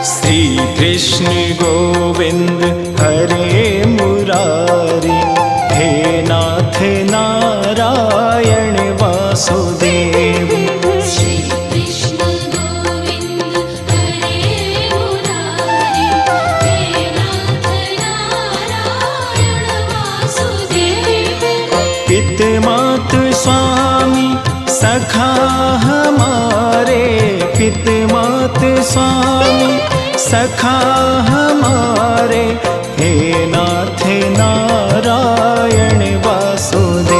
श्री कृष्ण गोविंद हरे मुरारी, हे नाथ नारायण वासुदेव। श्री कृष्ण गोविंद हरे मुरारी, हे नाथ नारायण वासुदेव। पित मात स्वामी सखा हमारे, पित मात स्वामी सखा हमारे, हे नाथ नारायण वासुदेव।